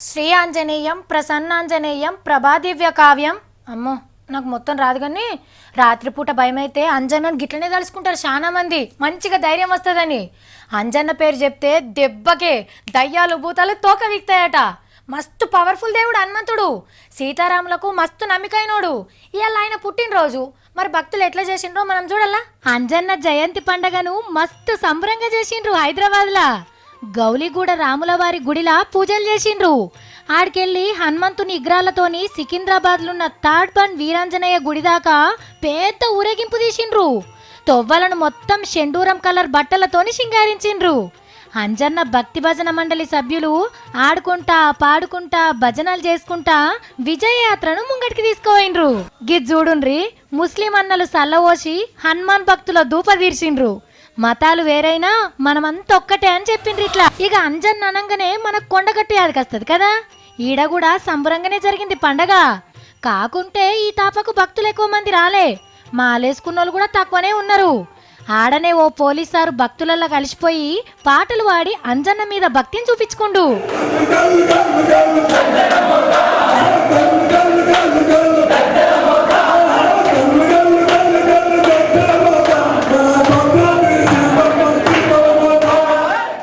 శ్రీ ఆంజనేయం ప్రసన్నాంజనేయం ప్రభాదివ్య కావ్యం. అమ్మో నాకు మొత్తం రాదు కానీ రాత్రిపూట భయమైతే అంజన్నను గిట్లనే తలుసుకుంటారు చాలా మంది, మంచిగా ధైర్యం వస్తుందని. అంజన్న పేరు చెప్తే దెబ్బకే దయ్యాలు భూతాలు తోక వీక్తాయట. మస్తు పవర్ఫుల్ దేవుడు హనుమంతుడు, సీతారాములకు మస్తు నమ్మికైనోడు. ఇవాళ ఆయన పుట్టినరోజు, మరి భక్తులు ఎట్లా చేసిండ్రో మనం చూడాలా. అంజన్న జయంతి పండగను మస్తు సంబరంగా చేసిండ్రు హైదరాబాద్లా. గౌలిగూడ రాములవారి గుడిలా పూజలు చేసిండ్రు. ఆడికెళ్ళి హనుమంతుని విగ్రహాలతోని సికింద్రాబాద్లున్న థర్డ్ బన్ వీరాంజనేయ గుడి దాకా పెద్ద ఊరేగింపు తీసిండ్రు. తొవ్వలను మొత్తం షెండూరం కలర్ బట్టలతోని సింగారించిండ్రు. అంజన్న భక్తి భజన మండలి సభ్యులు ఆడుకుంటా పాడుకుంటా భజనలు చేసుకుంటా విజయయాత్రను ముంగటికి తీసుకుపోయిండ్రు. గిద్ చూడుండ్రి, ముస్లిం అన్నలు సల్లవోసి హనుమాన్ భక్తుల దూప తీర్చిండ్రు. మతాలు వేరైనా మనమంతా ఒక్కటే అని చెప్పిండ్రు. ఇట్లా ఇక అంజన్న అనంగానే మనకు కొండగట్టు యాదకొస్తుంది కదా. ఈడ కూడా సంబరంగానే జరిగింది పండగ. కాకుంటే ఈ తాపకు భక్తులు ఎక్కువ మంది రాలే, మాలేసుకున్నోళ్ళు కూడా తక్కువనే ఉన్నారు. ఆడనే ఓ పోలీసారు భక్తులల్లో కలిసిపోయి పాటలు పాడి అంజన్న మీద భక్తిని చూపించుకుండు.